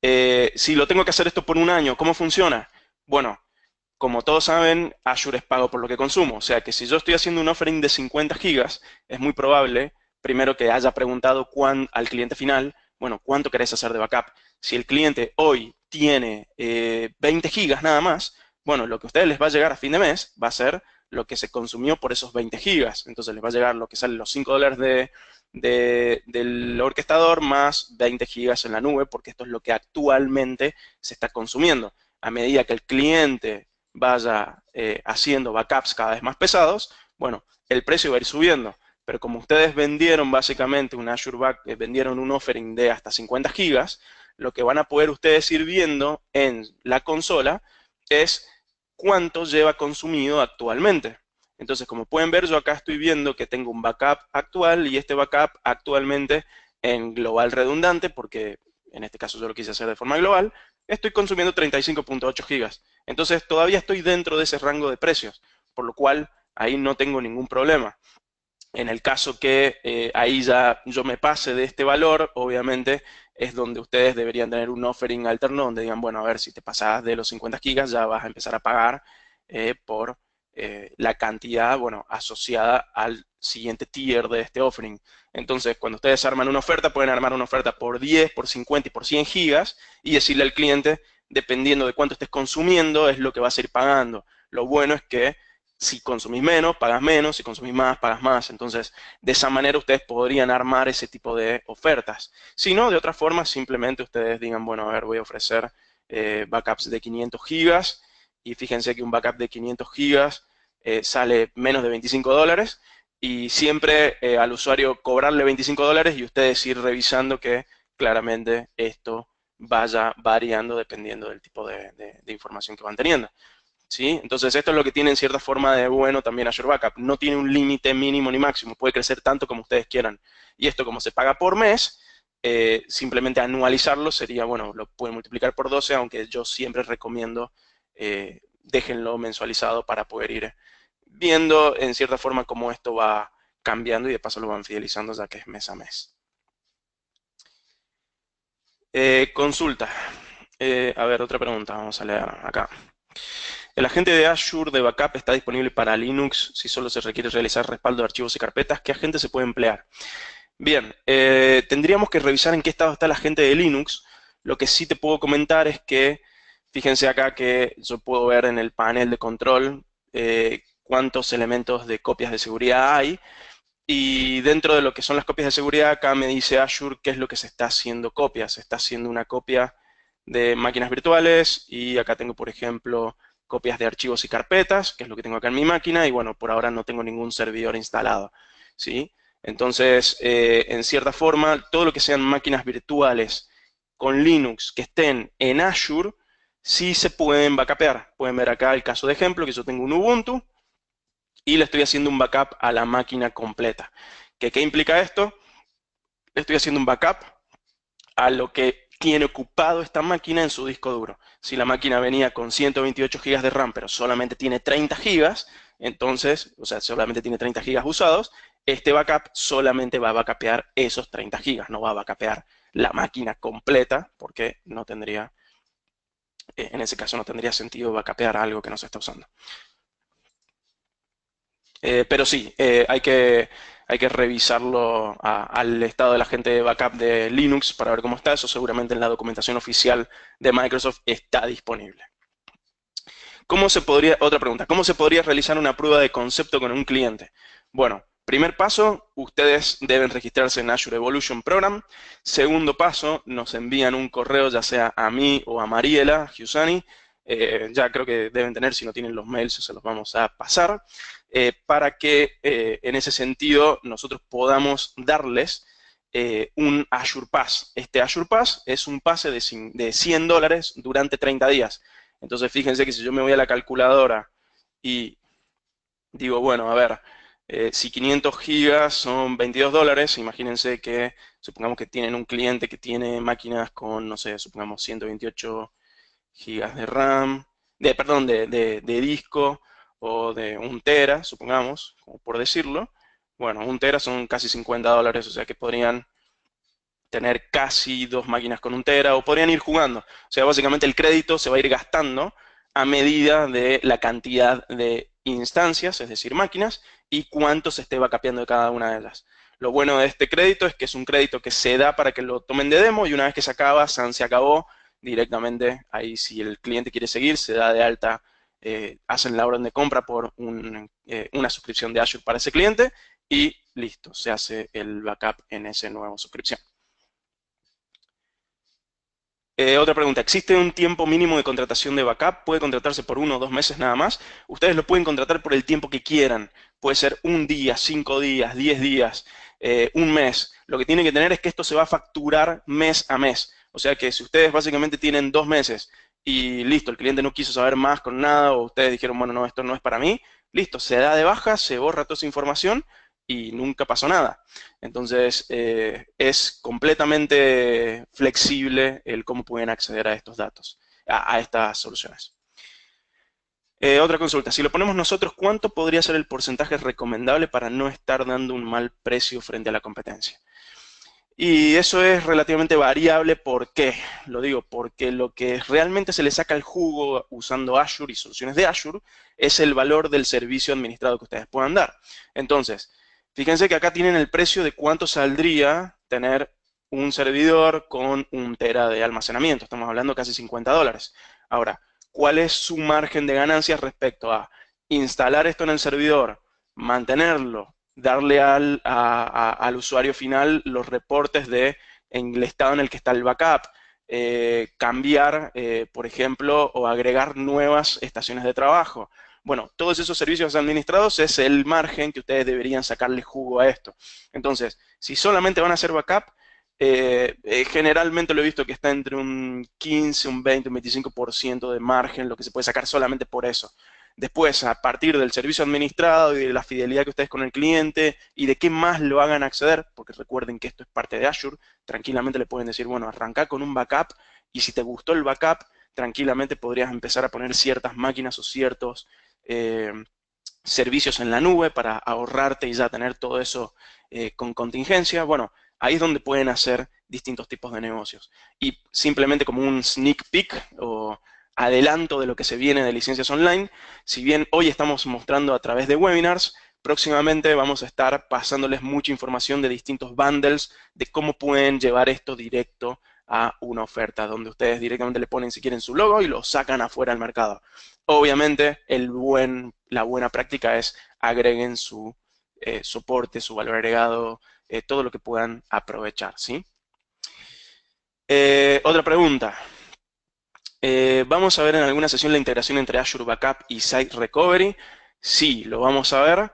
Si lo tengo que hacer esto por un año, ¿cómo funciona? Bueno, como todos saben, Azure es pago por lo que consumo. O sea que si yo estoy haciendo un offering de 50 gigas, es muy probable, primero, que haya preguntado al cliente final, bueno, ¿cuánto querés hacer de backup? Si el cliente hoy tiene 20 gigas nada más, bueno, lo que a ustedes les va a llegar a fin de mes va a ser lo que se consumió por esos 20 gigas. Entonces les va a llegar lo que sale los $5 del orquestador más 20 gigas en la nube, porque esto es lo que actualmente se está consumiendo. A medida que el cliente vaya haciendo backups cada vez más pesados, bueno, el precio va a ir subiendo. Pero como ustedes vendieron básicamente un Azure Backup, vendieron un offering de hasta 50 gigas, lo que van a poder ustedes ir viendo en la consola es cuánto lleva consumido actualmente. Entonces, como pueden ver, yo acá estoy viendo que tengo un backup actual y este backup actualmente en global redundante, porque en este caso yo lo quise hacer de forma global, estoy consumiendo 35.8 gigas. Entonces, todavía estoy dentro de ese rango de precios, por lo cual ahí no tengo ningún problema. En el caso que ahí ya yo me pase de este valor, obviamente es donde ustedes deberían tener un offering alterno donde digan, bueno, a ver, si te pasas de los 50 gigas ya vas a empezar a pagar por la cantidad, bueno, asociada al siguiente tier de este offering. Entonces, cuando ustedes arman una oferta, pueden armar una oferta por 10, por 50 y por 100 gigas y decirle al cliente, dependiendo de cuánto estés consumiendo, es lo que vas a ir pagando. Lo bueno es que si consumís menos, pagas menos, si consumís más, pagas más. Entonces, de esa manera ustedes podrían armar ese tipo de ofertas. Si no, de otra forma, simplemente ustedes digan, bueno, a ver, voy a ofrecer backups de 500 gigas y fíjense que un backup de 500 gigas sale menos de $25 y siempre al usuario cobrarle $25 y ustedes ir revisando que claramente esto vaya variando dependiendo del tipo de información que van teniendo. ¿Sí? Entonces esto es lo que tiene en cierta forma de bueno también Azure Backup. No tiene un límite mínimo ni máximo, puede crecer tanto como ustedes quieran. Y esto como se paga por mes, simplemente anualizarlo sería, bueno, lo pueden multiplicar por 12, aunque yo siempre recomiendo déjenlo mensualizado para poder ir viendo en cierta forma cómo esto va cambiando y de paso lo van fidelizando ya que es mes a mes. Consulta. A ver, otra pregunta, vamos a leer acá. El agente de Azure de Backup está disponible para Linux si solo se requiere realizar respaldo de archivos y carpetas. ¿Qué agente se puede emplear? Bien, tendríamos que revisar en qué estado está el agente de Linux. Lo que sí te puedo comentar es que, fíjense acá que yo puedo ver en el panel de control cuántos elementos de copias de seguridad hay. Y dentro de lo que son las copias de seguridad, acá me dice Azure qué es lo que se está haciendo copia. Se está haciendo una copia de máquinas virtuales y acá tengo, por ejemplo, copias de archivos y carpetas, que es lo que tengo acá en mi máquina, y bueno, por ahora no tengo ningún servidor instalado, ¿sí? Entonces, en cierta forma, todo lo que sean máquinas virtuales con Linux que estén en Azure, sí se pueden backupear. Pueden ver acá el caso de ejemplo, que yo tengo un Ubuntu, y le estoy haciendo un backup a la máquina completa. ¿Qué implica esto? Le estoy haciendo un backup a lo que tiene ocupado esta máquina en su disco duro. Si la máquina venía con 128 GB de RAM, pero solamente tiene 30 GB, entonces, o sea, solamente tiene 30 GB usados, este backup solamente va a backupear esos 30 GB, no va a backupear la máquina completa, porque no tendría, en ese caso no tendría sentido backupear algo que no se está usando. Pero sí, hay que revisarlo al estado de la gente de backup de Linux para ver cómo está. Eso seguramente en la documentación oficial de Microsoft está disponible. Otra pregunta, ¿cómo se podría realizar una prueba de concepto con un cliente? Bueno, primer paso, ustedes deben registrarse en Azure Evolution Program. Segundo paso, nos envían un correo ya sea a mí o a Mariela Giussani. Ya creo que deben tener, si no tienen los mails, se los vamos a pasar, para que en ese sentido nosotros podamos darles un Azure Pass. Este Azure Pass es un pase de $100 durante 30 días. Entonces fíjense que si yo me voy a la calculadora y digo, bueno, a ver, si 500 gigas son $22, imagínense que supongamos que tienen un cliente que tiene máquinas con, no sé, supongamos 128 gigas de RAM, perdón, de disco o de 1 tera, supongamos, como por decirlo. Bueno, 1 tera son casi $50, o sea que podrían tener casi 2 máquinas con 1 tera o podrían ir jugando. O sea, básicamente el crédito se va a ir gastando a medida de la cantidad de instancias, es decir, máquinas, y cuánto se esté backupeando de cada una de ellas. Lo bueno de este crédito es que es un crédito que se da para que lo tomen de demo y una vez que se acaba, se acabó directamente. Ahí si el cliente quiere seguir, se da de alta, hacen la orden de compra por una suscripción de Azure para ese cliente y listo, se hace el backup en esa nueva suscripción. Otra pregunta, ¿existe un tiempo mínimo de contratación de backup? ¿Puede contratarse por 1 o 2 meses nada más? Ustedes lo pueden contratar por el tiempo que quieran. Puede ser 1 día, 5 días, 10 días, 1 mes. Lo que tienen que tener es que esto se va a facturar mes a mes. O sea que si ustedes básicamente tienen 2 meses y listo, el cliente no quiso saber más con nada o ustedes dijeron, bueno, no, esto no es para mí, listo, se da de baja, se borra toda esa información y nunca pasó nada. Entonces, es completamente flexible el cómo pueden acceder a estos datos, a estas soluciones. Otra consulta, si lo ponemos nosotros, ¿cuánto podría ser el porcentaje recomendable para no estar dando un mal precio frente a la competencia? Y eso es relativamente variable, ¿por qué? Lo digo, porque lo que realmente se le saca el jugo usando Azure y soluciones de Azure es el valor del servicio administrado que ustedes puedan dar. Entonces, fíjense que acá tienen el precio de cuánto saldría tener un servidor con 1 TB de almacenamiento. Estamos hablando casi $50. Ahora, ¿cuál es su margen de ganancias respecto a instalar esto en el servidor, mantenerlo, darle al usuario final los reportes en el estado en el que está el backup, cambiar, por ejemplo, o agregar nuevas estaciones de trabajo? Bueno, todos esos servicios administrados es el margen que ustedes deberían sacarle jugo a esto. Entonces, si solamente van a hacer backup, generalmente lo he visto que está entre un 15, un 20, un 25% de margen, lo que se puede sacar solamente por eso. Después, a partir del servicio administrado y de la fidelidad que ustedes con el cliente y de qué más lo hagan acceder, porque recuerden que esto es parte de Azure, tranquilamente le pueden decir, bueno, arranca con un backup y si te gustó el backup, tranquilamente podrías empezar a poner ciertas máquinas o ciertos servicios en la nube para ahorrarte y ya tener todo eso con contingencia. Bueno, ahí es donde pueden hacer distintos tipos de negocios. Y simplemente como un sneak peek o adelanto de lo que se viene de licencias online, si bien hoy estamos mostrando a través de webinars, próximamente vamos a estar pasándoles mucha información de distintos bundles, de cómo pueden llevar esto directo a una oferta, donde ustedes directamente le ponen si quieren su logo y lo sacan afuera al mercado. Obviamente, la buena práctica es agreguen su soporte, su valor agregado, todo lo que puedan aprovechar, ¿sí? Otra pregunta. ¿Vamos a ver en alguna sesión la integración entre Azure Backup y Site Recovery? Sí, lo vamos a ver.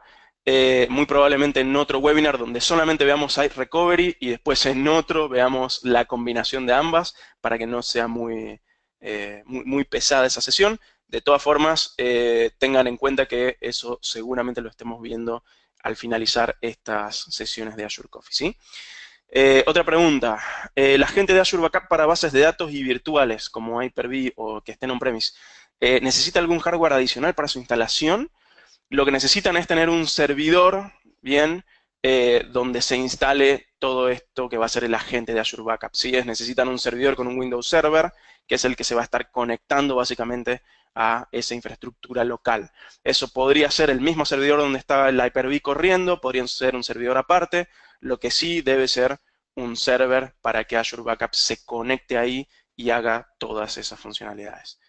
Muy probablemente en otro webinar donde solamente veamos Site Recovery y después en otro veamos la combinación de ambas para que no sea muy pesada esa sesión. De todas formas, tengan en cuenta que eso seguramente lo estemos viendo al finalizar estas sesiones de Azure Coffee, ¿sí? Otra pregunta. La gente de Azure Backup para bases de datos y virtuales, como Hyper-V o que estén on-premise, ¿necesita algún hardware adicional para su instalación? Lo que necesitan es tener un servidor, bien, donde se instale todo esto que va a ser el agente de Azure Backup. ¿Sí? Necesitan un servidor con un Windows Server, que es el que se va a estar conectando básicamente a esa infraestructura local. Eso podría ser el mismo servidor donde estaba el Hyper-V corriendo, podría ser un servidor aparte, lo que sí debe ser un server para que Azure Backup se conecte ahí y haga todas esas funcionalidades.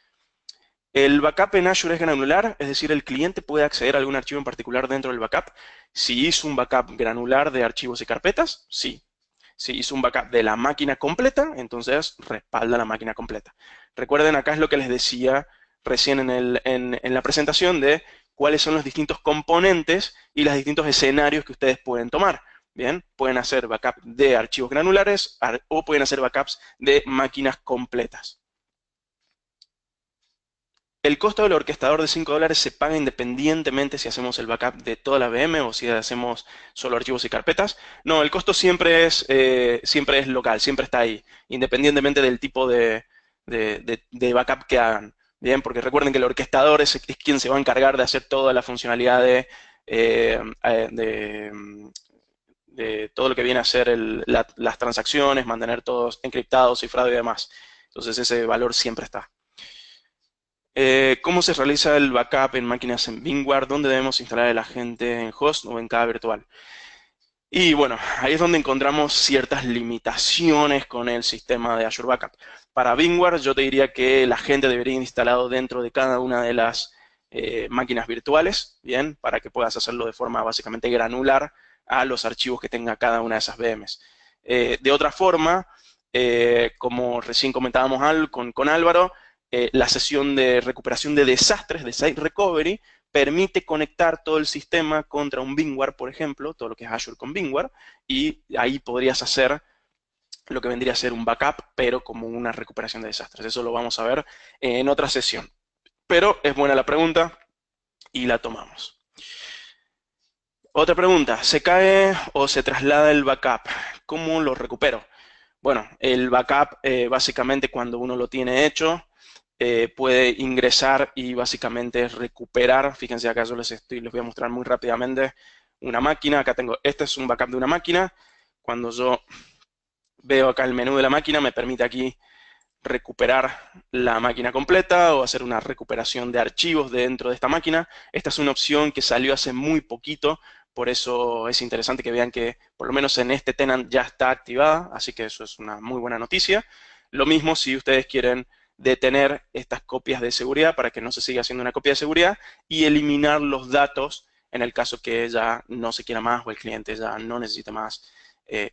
El backup en Azure es granular, es decir, el cliente puede acceder a algún archivo en particular dentro del backup. Si hizo un backup granular de archivos y carpetas, sí. Si hizo un backup de la máquina completa, entonces respalda la máquina completa. Recuerden, acá es lo que les decía recién en la presentación de cuáles son los distintos componentes y los distintos escenarios que ustedes pueden tomar. Bien, pueden hacer backup de archivos granulares o pueden hacer backups de máquinas completas. El costo del orquestador de $5 se paga independientemente si hacemos el backup de toda la VM o si hacemos solo archivos y carpetas. No, el costo siempre es local, siempre está ahí, independientemente del tipo de backup que hagan. Bien, porque recuerden que el orquestador es quien se va a encargar de hacer toda la funcionalidad de todo lo que viene a ser las transacciones, mantener todos encriptados, cifrado y demás. Entonces ese valor siempre está. ¿Cómo se realiza el backup en máquinas en VMware? ¿Dónde debemos instalar el agente en host o en cada virtual? Y bueno, ahí es donde encontramos ciertas limitaciones con el sistema de Azure Backup. Para VMware yo te diría que el agente debería ir instalado dentro de cada una de las máquinas virtuales, ¿bien? Para que puedas hacerlo de forma básicamente granular a los archivos que tenga cada una de esas VMs. De otra forma, como recién comentábamos con Álvaro, la sesión de recuperación de desastres de Site Recovery permite conectar todo el sistema contra un VMware, por ejemplo, todo lo que es Azure con VMware, y ahí podrías hacer lo que vendría a ser un backup, pero como una recuperación de desastres. Eso lo vamos a ver en otra sesión. Pero es buena la pregunta y la tomamos. Otra pregunta, ¿se cae o se traslada el backup? ¿Cómo lo recupero? Bueno, el backup básicamente cuando uno lo tiene hecho, puede ingresar y básicamente recuperar. Fíjense acá yo les voy a mostrar muy rápidamente una máquina. Acá tengo, este es un backup de una máquina. Cuando yo veo acá el menú de la máquina, me permite aquí recuperar la máquina completa o hacer una recuperación de archivos dentro de esta máquina. Esta es una opción que salió hace muy poquito por eso es interesante que vean que por lo menos en este tenant ya está activada, así que eso es una muy buena noticia. Lo mismo si ustedes quieren detener estas copias de seguridad para que no se siga haciendo una copia de seguridad y eliminar los datos en el caso que ya no se quiera más o el cliente ya no necesite más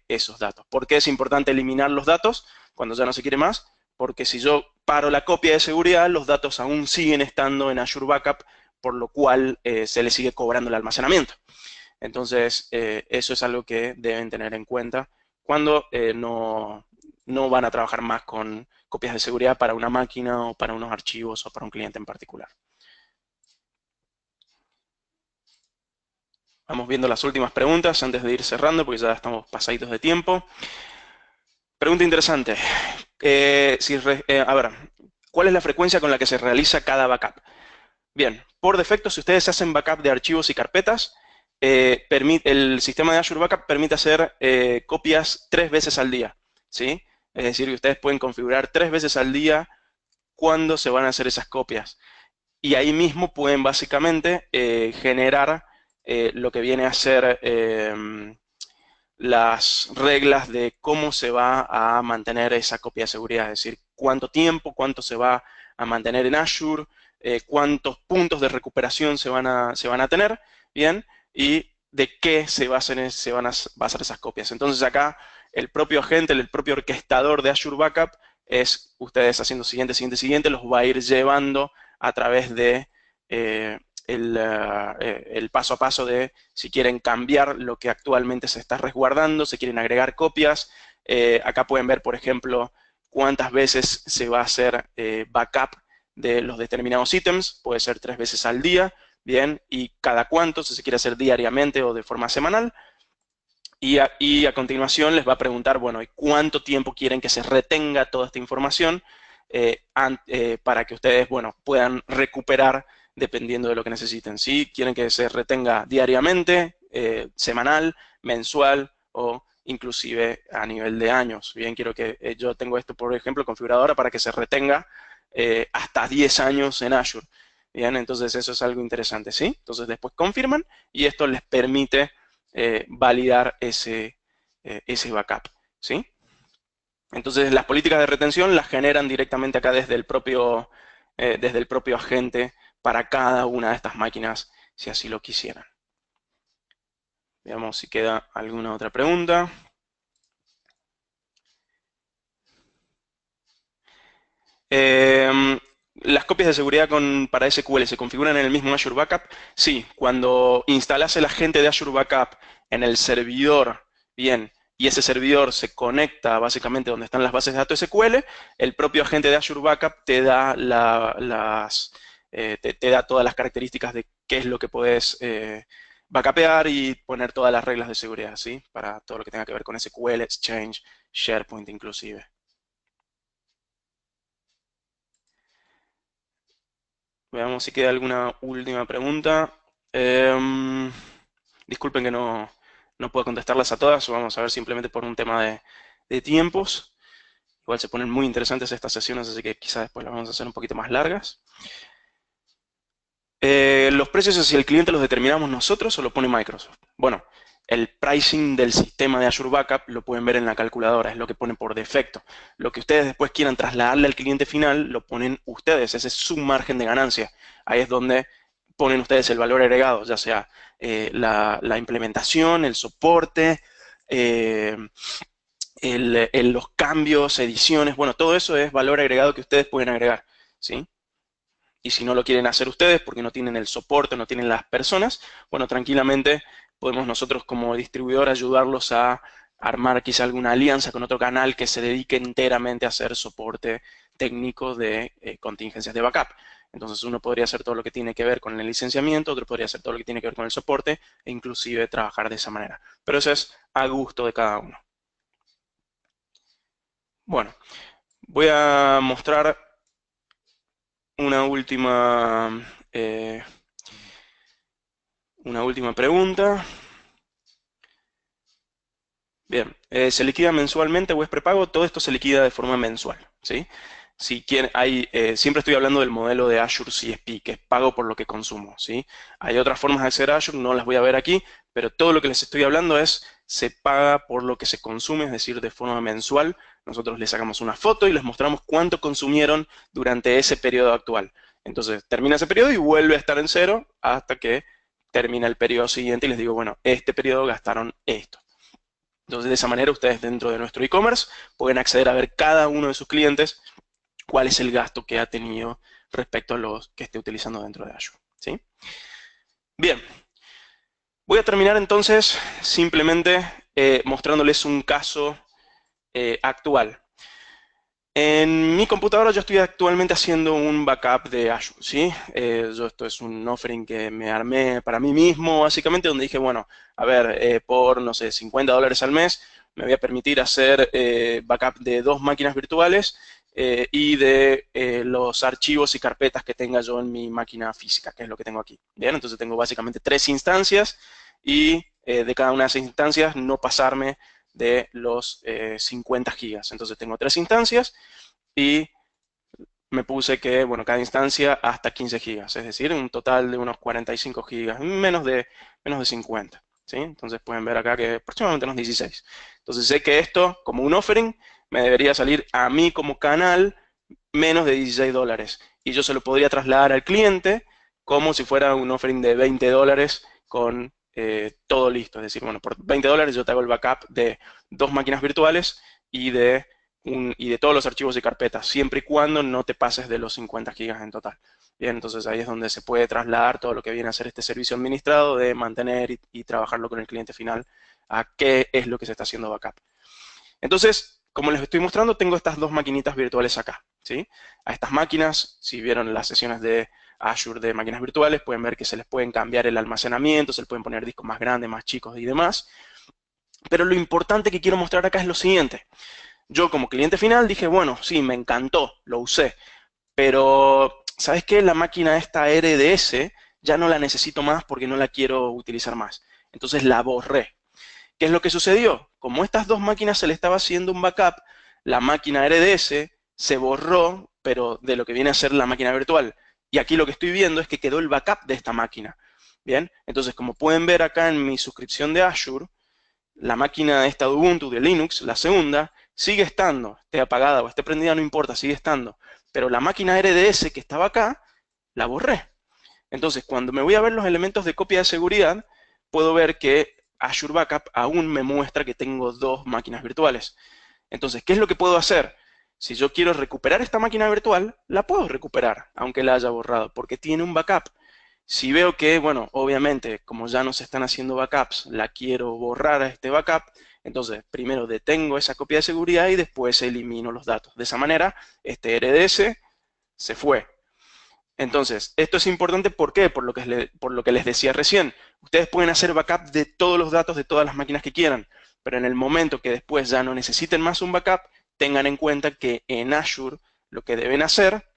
esos datos. ¿Por qué es importante eliminar los datos cuando ya no se quiere más? Porque si yo paro la copia de seguridad, los datos aún siguen estando en Azure Backup, por lo cual se le sigue cobrando el almacenamiento. Entonces, eso es algo que deben tener en cuenta cuando no van a trabajar más con copias de seguridad para una máquina o para unos archivos o para un cliente en particular. Vamos viendo las últimas preguntas antes de ir cerrando porque ya estamos pasaditos de tiempo. Pregunta interesante. A ver, ¿cuál es la frecuencia con la que se realiza cada backup? Bien, por defecto, si ustedes hacen backup de archivos y carpetas, el sistema de Azure Backup permite hacer copias 3 veces al día, ¿sí? Es decir, que ustedes pueden configurar 3 veces al día cuándo se van a hacer esas copias. Y ahí mismo pueden básicamente generar lo que viene a ser las reglas de cómo se va a mantener esa copia de seguridad, es decir, cuánto tiempo, cuánto se va a mantener en Azure, cuántos puntos de recuperación se van a tener, ¿bien? Y de qué se van a basar esas copias. Entonces acá el propio agente, el propio orquestador de Azure Backup es ustedes haciendo siguiente, los va a ir llevando a través de el paso a paso de si quieren cambiar lo que actualmente se está resguardando, si quieren agregar copias. Acá pueden ver, por ejemplo, cuántas veces se va a hacer backup de los determinados ítems. Puede ser 3 veces al día, bien, y cada cuánto, si se quiere hacer diariamente o de forma semanal. Y a continuación les va a preguntar, bueno, ¿y cuánto tiempo quieren que se retenga toda esta información para que ustedes, bueno, puedan recuperar dependiendo de lo que necesiten? Si quieren que se retenga diariamente, semanal, mensual o inclusive a nivel de años. Bien, quiero que yo tengo esto, por ejemplo, configurado ahora para que se retenga hasta 10 años en Azure. Bien, entonces eso es algo interesante, ¿sí? Entonces después confirman y esto les permite validar ese backup, ¿sí? Entonces las políticas de retención las generan directamente acá desde el propio agente para cada una de estas máquinas, si así lo quisieran. Veamos si queda alguna otra pregunta. Las copias de seguridad para SQL se configuran en el mismo Azure Backup. Sí, cuando instalas el agente de Azure Backup en el servidor, bien, y ese servidor se conecta básicamente donde están las bases de datos SQL, el propio agente de Azure Backup te da, te da todas las características de qué es lo que puedes backupear y poner todas las reglas de seguridad, ¿sí? Para todo lo que tenga que ver con SQL, Exchange, SharePoint inclusive. Veamos si queda alguna última pregunta. Disculpen que no puedo contestarlas a todas, vamos a ver simplemente por un tema de tiempos. Igual se ponen muy interesantes estas sesiones, así que quizás después las vamos a hacer un poquito más largas. ¿Los precios hacia el cliente los determinamos nosotros o lo pone Microsoft? Bueno, el pricing del sistema de Azure Backup lo pueden ver en la calculadora, es lo que pone por defecto. Lo que ustedes después quieran trasladarle al cliente final, lo ponen ustedes, ese es su margen de ganancia. Ahí es donde ponen ustedes el valor agregado, ya sea la implementación, el soporte, los cambios, ediciones, bueno, todo eso es valor agregado que ustedes pueden agregar, ¿sí? Y si no lo quieren hacer ustedes porque no tienen el soporte, no tienen las personas, bueno, tranquilamente podemos nosotros como distribuidor ayudarlos a armar quizá alguna alianza con otro canal que se dedique enteramente a hacer soporte técnico de contingencias de backup. Entonces uno podría hacer todo lo que tiene que ver con el licenciamiento, otro podría hacer todo lo que tiene que ver con el soporte e inclusive trabajar de esa manera. Pero eso es a gusto de cada uno. Bueno, voy a mostrar eh, una última pregunta. Bien, ¿se liquida mensualmente o es prepago? Todo esto se liquida de forma mensual, ¿sí? Si quieren, siempre estoy hablando del modelo de Azure CSP, que es pago por lo que consumo, ¿sí? Hay otras formas de hacer Azure, no las voy a ver aquí, pero todo lo que les estoy hablando se paga por lo que se consume, es decir, de forma mensual. Nosotros les sacamos una foto y les mostramos cuánto consumieron durante ese periodo actual. Entonces, termina ese periodo y vuelve a estar en cero hasta que termina el periodo siguiente y les digo, bueno, este periodo gastaron esto. Entonces, de esa manera, ustedes dentro de nuestro e-commerce pueden acceder a ver cada uno de sus clientes cuál es el gasto que ha tenido respecto a los que esté utilizando dentro de Azure, ¿sí? Bien, voy a terminar entonces simplemente mostrándoles un caso actual. En mi computadora yo estoy actualmente haciendo un backup de Azure, ¿sí? Esto es un offering que me armé para mí mismo, básicamente, donde dije, bueno, a ver, por, no sé, $50 al mes, me voy a permitir hacer backup de 2 máquinas virtuales y de los archivos y carpetas que tenga yo en mi máquina física, que es lo que tengo aquí. Bien, entonces tengo básicamente 3 instancias y de cada una de esas instancias no pasarme de los 50 gigas. Entonces tengo 3 instancias y me puse que, bueno, cada instancia hasta 15 gigas, es decir, un total de unos 45 gigas, menos de 50, ¿sí? Entonces pueden ver acá que aproximadamente unos 16. Entonces sé que esto, como un offering, me debería salir a mí como canal menos de $16. Y yo se lo podría trasladar al cliente como si fuera un offering de $20 con todo listo. Es decir, bueno, por $20 yo te hago el backup de 2 máquinas virtuales y de todos los archivos y carpetas, siempre y cuando no te pases de los 50 gigas en total. Bien, entonces ahí es donde se puede trasladar todo lo que viene a ser este servicio administrado de mantener y trabajarlo con el cliente final a qué es lo que se está haciendo backup. Entonces, como les estoy mostrando, tengo estas 2 maquinitas virtuales acá, ¿sí? A estas máquinas, si vieron las sesiones de Azure de máquinas virtuales, pueden ver que se les pueden cambiar el almacenamiento, se les pueden poner discos más grandes, más chicos y demás. Pero lo importante que quiero mostrar acá es lo siguiente. Yo como cliente final dije, bueno, sí, me encantó, lo usé, pero ¿sabes qué? La máquina esta RDS ya no la necesito más porque no la quiero utilizar más. Entonces la borré. ¿Qué es lo que sucedió? Como a estas 2 máquinas se le estaba haciendo un backup, la máquina RDS se borró, pero de lo que viene a ser la máquina virtual. Y aquí lo que estoy viendo es que quedó el backup de esta máquina. Bien, entonces como pueden ver acá en mi suscripción de Azure, la máquina esta de Ubuntu, de Linux, la segunda, sigue estando, esté apagada o esté prendida, no importa, sigue estando. Pero la máquina RDS que estaba acá, la borré. Entonces, cuando me voy a ver los elementos de copia de seguridad, puedo ver que Azure Backup aún me muestra que tengo 2 máquinas virtuales. Entonces, ¿qué es lo que puedo hacer? Si yo quiero recuperar esta máquina virtual, la puedo recuperar, aunque la haya borrado, porque tiene un backup. Si veo que, bueno, obviamente, como ya no se están haciendo backups, la quiero borrar a este backup, entonces primero detengo esa copia de seguridad y después elimino los datos. De esa manera, este RDS se fue. Entonces, esto es importante, ¿por qué? Por lo que les decía recién. Ustedes pueden hacer backup de todos los datos de todas las máquinas que quieran, pero en el momento que después ya no necesiten más un backup, tengan en cuenta que en Azure lo que deben hacer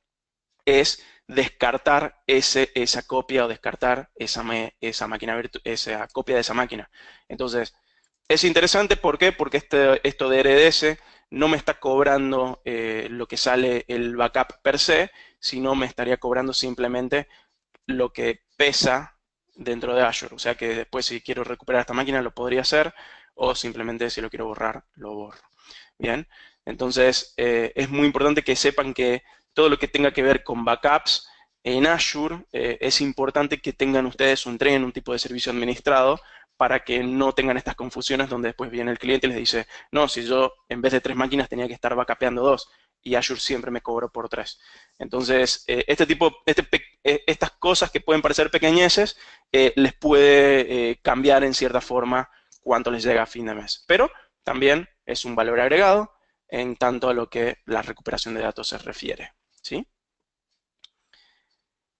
es descartar esa copia o descartar esa copia de esa máquina. Entonces, es interesante, ¿por qué? Porque esto de RDS no me está cobrando lo que sale el backup per se, sino me estaría cobrando simplemente lo que pesa dentro de Azure. O sea que después si quiero recuperar esta máquina lo podría hacer, o simplemente si lo quiero borrar, lo borro. Bien, entonces es muy importante que sepan que todo lo que tenga que ver con backups en Azure, es importante que tengan ustedes entreguen un tipo de servicio administrado para que no tengan estas confusiones donde después viene el cliente y les dice, no, si yo en vez de 3 máquinas tenía que estar backupeando 2 y Azure siempre me cobró por 3. Entonces, estas cosas que pueden parecer pequeñeces, les puede cambiar en cierta forma cuánto les llega a fin de mes. Pero también es un valor agregado en tanto a lo que la recuperación de datos se refiere, ¿sí?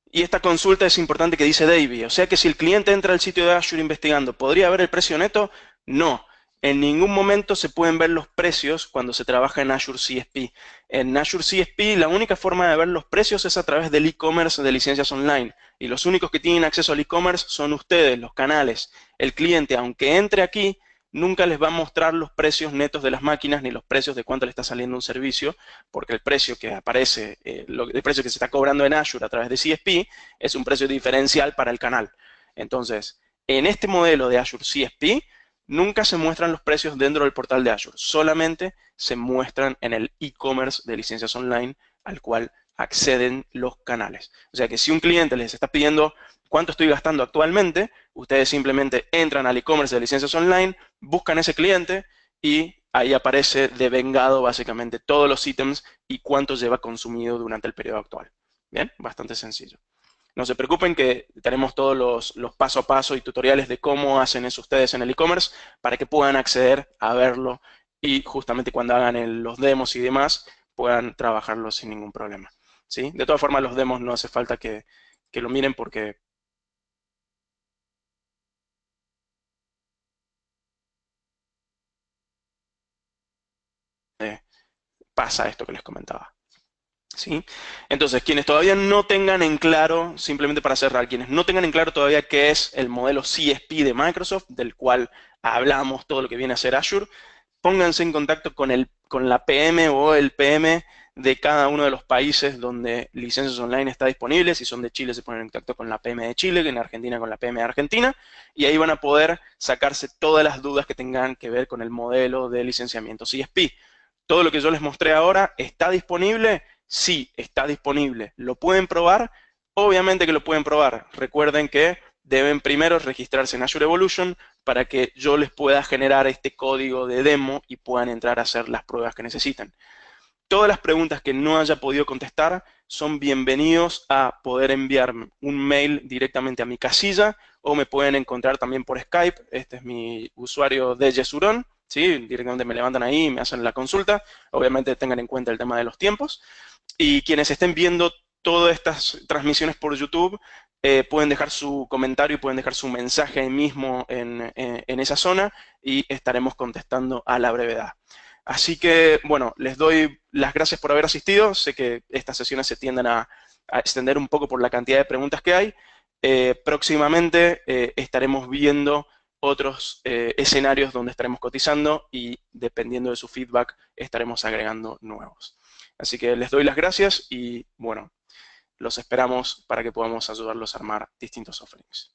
Y esta consulta es importante que dice Davey, o sea que si el cliente entra al sitio de Azure investigando, ¿podría ver el precio neto? No, en ningún momento se pueden ver los precios cuando se trabaja en Azure CSP. En Azure CSP la única forma de ver los precios es a través del e-commerce de licencias online. Y los únicos que tienen acceso al e-commerce son ustedes, los canales. El cliente, aunque entre aquí, nunca les va a mostrar los precios netos de las máquinas ni los precios de cuánto le está saliendo un servicio, porque el precio que aparece, el precio que se está cobrando en Azure a través de CSP es un precio diferencial para el canal. Entonces, En este modelo de Azure CSP, nunca se muestran los precios dentro del portal de Azure, solamente se muestran en el e-commerce de licencias online al cual acceden los canales. O sea que si un cliente les está pidiendo cuánto estoy gastando actualmente, ustedes simplemente entran al e-commerce de licencias online, buscan ese cliente y ahí aparece devengado básicamente todos los ítems y cuánto lleva consumido durante el periodo actual. Bien, bastante sencillo. No se preocupen que tenemos todos los paso a paso y tutoriales de cómo hacen eso ustedes en el e-commerce para que puedan acceder a verlo y justamente cuando hagan los demos y demás puedan trabajarlo sin ningún problema. ¿Sí? De todas formas, los demos no hace falta que lo miren porque pasa esto que les comentaba. ¿Sí? Entonces, quienes todavía no tengan en claro, simplemente para cerrar, quienes no tengan en claro todavía qué es el modelo CSP de Microsoft, del cual hablamos todo lo que viene a ser Azure, pónganse en contacto con la PM o el PM de cada uno de los países donde licencias online está disponible. Si son de Chile, se ponen en contacto con la PM de Chile, en Argentina con la PM de Argentina, y ahí van a poder sacarse todas las dudas que tengan que ver con el modelo de licenciamiento CSP. Todo lo que yo les mostré ahora está disponible. Sí, está disponible. ¿Lo pueden probar? Obviamente que lo pueden probar. Recuerden que deben primero registrarse en Azure Evolution para que yo les pueda generar este código de demo y puedan entrar a hacer las pruebas que necesitan. Todas las preguntas que no haya podido contestar son bienvenidos a poder enviarme un mail directamente a mi casilla o me pueden encontrar también por Skype. Este es mi usuario de Yesurón, ¿sí? Directamente me levantan ahí y me hacen la consulta. Obviamente tengan en cuenta el tema de los tiempos. Y quienes estén viendo todas estas transmisiones por YouTube, pueden dejar su comentario y pueden dejar su mensaje ahí mismo en esa zona y estaremos contestando a la brevedad. Así que, bueno, les doy las gracias por haber asistido. Sé que estas sesiones se tienden a extender un poco por la cantidad de preguntas que hay. Próximamente estaremos viendo otros escenarios donde estaremos cotizando y dependiendo de su feedback estaremos agregando nuevos. Así que les doy las gracias y, bueno, los esperamos para que podamos ayudarlos a armar distintos offerings.